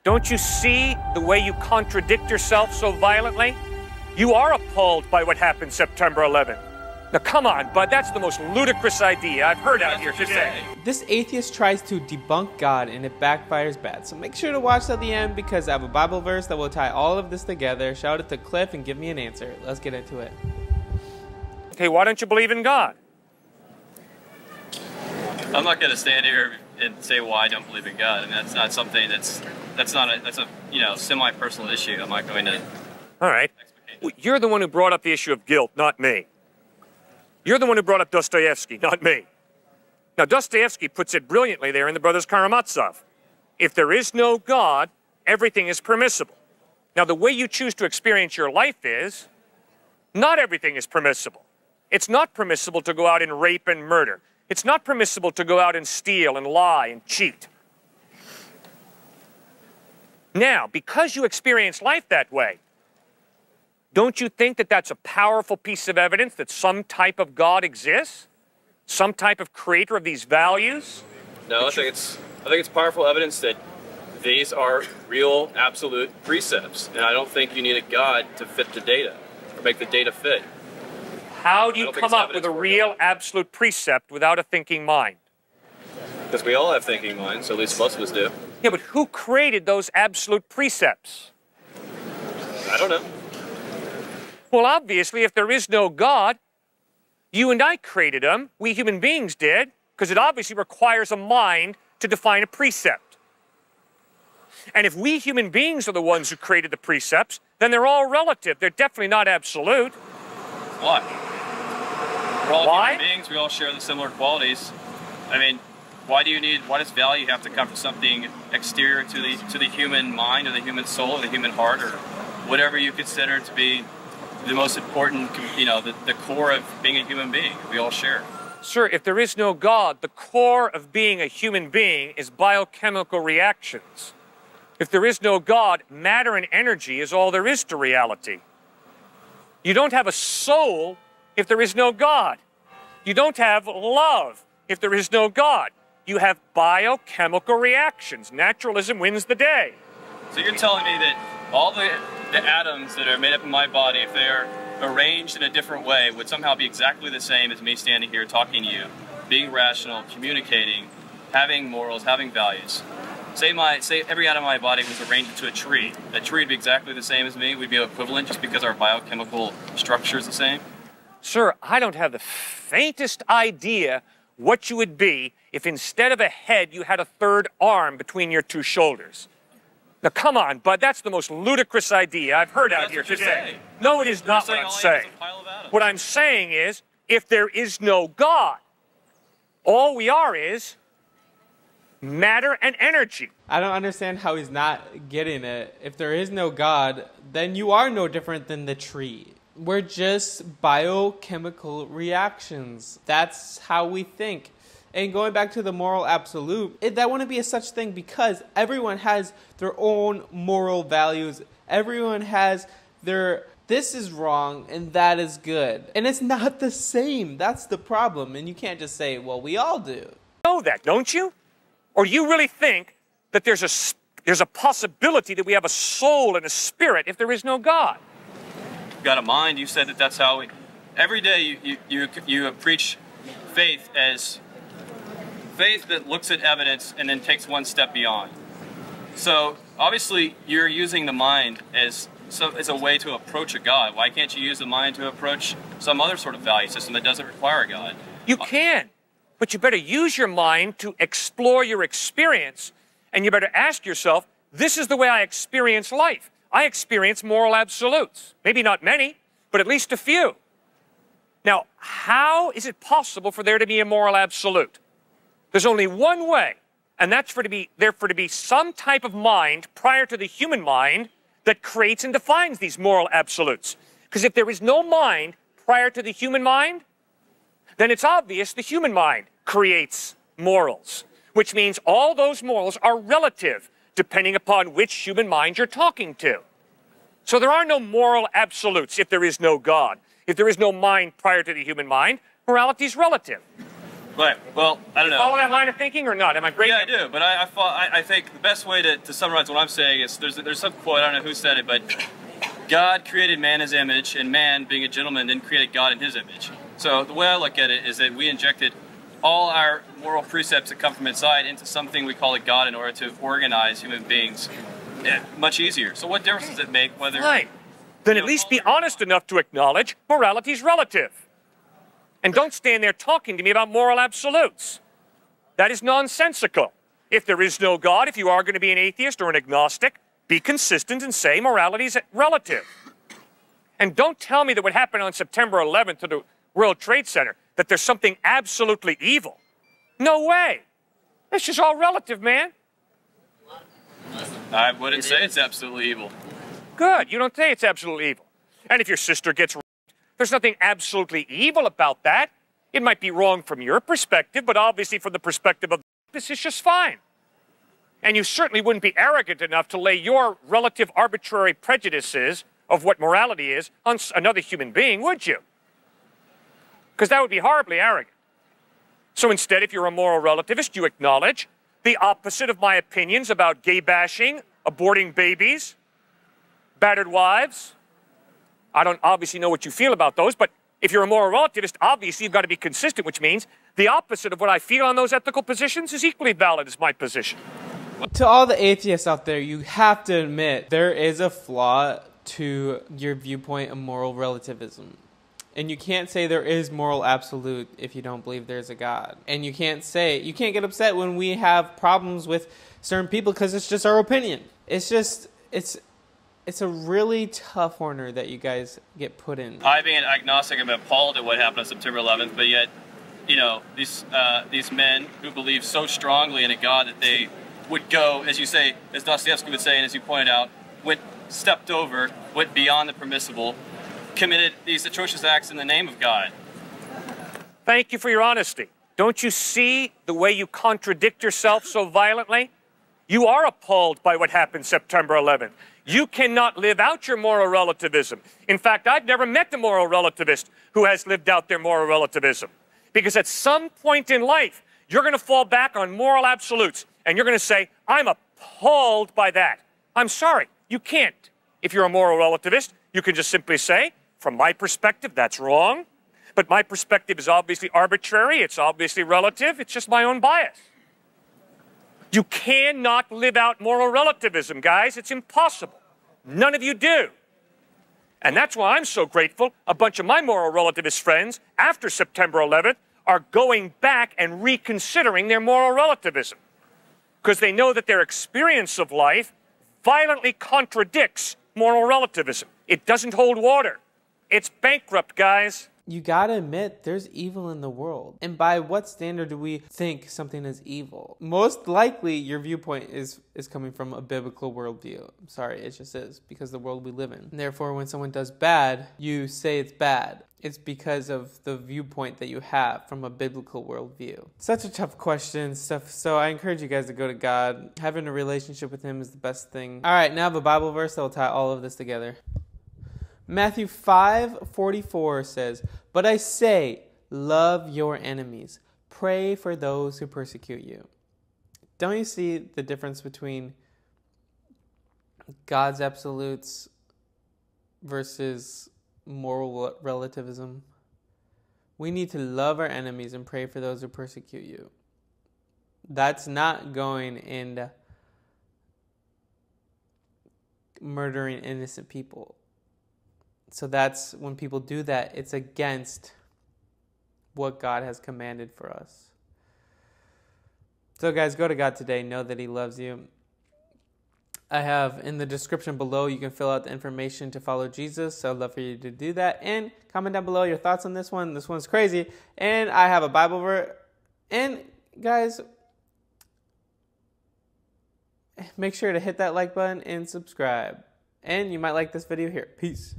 Don't you see the way you contradict yourself so violently? You are appalled by what happened September 11th. Now, come on, bud, that's the most ludicrous idea I've heard out here today. This atheist tries to debunk God and it backfires bad. So make sure to watch till the end because I have a Bible verse that will tie all of this together. Shout it to Cliff and give me an answer. Let's get into it. Okay, why don't you believe in God? I'm not going to stand here and say why I don't believe in God. I mean, that's not something that's a semi-personal issue. I'm not going to. All right. You're the one who brought up the issue of guilt, not me. You're the one who brought up Dostoevsky, not me. Now, Dostoevsky puts it brilliantly there in The Brothers Karamazov. If there is no God, everything is permissible. Now, the way you choose to experience your life is, not everything is permissible. It's not permissible to go out and rape and murder. It's not permissible to go out and steal and lie and cheat. Now, because you experience life that way, don't you think that that's a powerful piece of evidence that some type of God exists? Some type of creator of these values? No, I think it's powerful evidence that these are real, absolute precepts. And I don't think you need a God to fit the data, or make the data fit. How do you come up with a real, absolute precept without a thinking mind? Because we all have thinking minds, at least most of us do. Yeah, but who created those absolute precepts? I don't know. Well, obviously, if there is no God, you and I created them. We human beings did, because it obviously requires a mind to define a precept. And if we human beings are the ones who created the precepts, then they're all relative. They're definitely not absolute. Why? We're all human beings. We all share the similar qualities. I mean, why does value have to come from something exterior to the human mind or the human soul or the human heart or whatever you consider to be the most important, the core of being a human being we all share? Sir, if there is no God, the core of being a human being is biochemical reactions. If there is no God, matter and energy is all there is to reality. You don't have a soul if there is no God. You don't have love if there is no God. You have biochemical reactions. Naturalism wins the day. So you're telling me that all the atoms that are made up in my body, if they're arranged in a different way, would somehow be exactly the same as me standing here talking to you, being rational, communicating, having morals, having values. Say every atom of my body was arranged into a tree. That tree would be exactly the same as me. We'd be equivalent just because our biochemical structure is the same. Sir, I don't have the faintest idea what you would be if instead of a head you had a third arm between your two shoulders. Now, come on, bud, that's the most ludicrous idea I've heard out here today. No, it is not what I'm saying. What I'm saying is, if there is no God, all we are is matter and energy. I don't understand how he's not getting it. If there is no God, then you are no different than the tree. We're just biochemical reactions. That's how we think. And going back to the moral absolute, that wouldn't be a such thing because everyone has their own moral values. Everyone has their, this is wrong and that is good. And it's not the same. That's the problem. And you can't just say, well, we all do. You know that, don't you? Or do you really think that there's a possibility that we have a soul and a spirit if there is no God? You've got a mind. You said that that's how every day you preach faith as faith that looks at evidence and then takes one step beyond. So obviously you're using the mind as a way to approach a God. Why can't you use the mind to approach some other sort of value system that doesn't require a God? You can, but you better use your mind to explore your experience, and you better ask yourself, this is the way I experience life. I experience moral absolutes. Maybe not many, but at least a few. Now, how is it possible for there to be a moral absolute? There's only one way, and that's for there to be some type of mind prior to the human mind that creates and defines these moral absolutes. Because if there is no mind prior to the human mind, then it's obvious the human mind creates morals, which means all those morals are relative, depending upon which human mind you're talking to. So there are no moral absolutes if there is no God. If there is no mind prior to the human mind, morality is relative. Right. Well, I don't know. Follow that line of thinking or not? Am I great? Yeah, I do. But I think the best way to summarize what I'm saying is there's some quote, I don't know who said it, but God created man in his image, and man, being a gentleman, then created God in his image. So the way I look at it is that we injected all our moral precepts that come from inside into something we call a God in order to organize human beings much easier. So what difference does it make whether... Right. Then at least be honest enough to acknowledge morality's relative. And don't stand there talking to me about moral absolutes. That is nonsensical. If there is no God, if you are going to be an atheist or an agnostic, be consistent and say morality is relative. And don't tell me that what happened on September 11th to the World Trade Center, that there's something absolutely evil. No way. It's just all relative, man. I wouldn't say it's absolutely evil. Good. You don't say it's absolutely evil. And if your sister gets raped, there's nothing absolutely evil about that. It might be wrong from your perspective, but obviously from the perspective of this is just fine. And you certainly wouldn't be arrogant enough to lay your relative arbitrary prejudices of what morality is on another human being, would you? Because that would be horribly arrogant. So instead, if you're a moral relativist, you acknowledge the opposite of my opinions about gay bashing, aborting babies, battered wives. I don't obviously know what you feel about those, but if you're a moral relativist, obviously you've got to be consistent, which means the opposite of what I feel on those ethical positions is equally valid as my position. To all the atheists out there, you have to admit there is a flaw to your viewpoint of moral relativism. And you can't say there is moral absolute if you don't believe there's a God. And you can't get upset when we have problems with certain people because it's just our opinion. It's a really tough corner that you guys get put in. I, being an agnostic, am appalled at what happened on September 11th, but yet, you know, these men who believe so strongly in a God that they would go, as you say, as Dostoevsky would say, and as you pointed out, stepped over, went beyond the permissible, committed these atrocious acts in the name of God. Thank you for your honesty. Don't you see the way you contradict yourself so violently? You are appalled by what happened September 11th. You cannot live out your moral relativism. In fact, I've never met a moral relativist who has lived out their moral relativism. Because at some point in life, you're going to fall back on moral absolutes, and you're going to say, I'm appalled by that. I'm sorry, you can't. If you're a moral relativist, you can just simply say, from my perspective, that's wrong. But my perspective is obviously arbitrary, it's obviously relative, it's just my own bias. You cannot live out moral relativism, guys. It's impossible. None of you do. And that's why I'm so grateful a bunch of my moral relativist friends, after September 11th, are going back and reconsidering their moral relativism. Because they know that their experience of life violently contradicts moral relativism. It doesn't hold water. It's bankrupt, guys. You gotta admit, there's evil in the world. And by what standard do we think something is evil? Most likely, your viewpoint is coming from a biblical worldview. I'm sorry, it just is, because the world we live in. And therefore, when someone does bad, you say it's bad. It's because of the viewpoint that you have from a biblical worldview. Such a tough question, so I encourage you guys to go to God. Having a relationship with Him is the best thing. All right, now I have a Bible verse that will tie all of this together. Matthew 5:44 says, "But I say, love your enemies. Pray for those who persecute you." Don't you see the difference between God's absolutes versus moral relativism? We need to love our enemies and pray for those who persecute you. That's not going and murdering innocent people. So that's when people do that, it's against what God has commanded for us. So guys, go to God today. Know that He loves you. I have in the description below, you can fill out the information to follow Jesus. So I'd love for you to do that. And comment down below your thoughts on this one. This one's crazy. And I have a Bible verse. And guys, make sure to hit that like button and subscribe. And you might like this video here. Peace.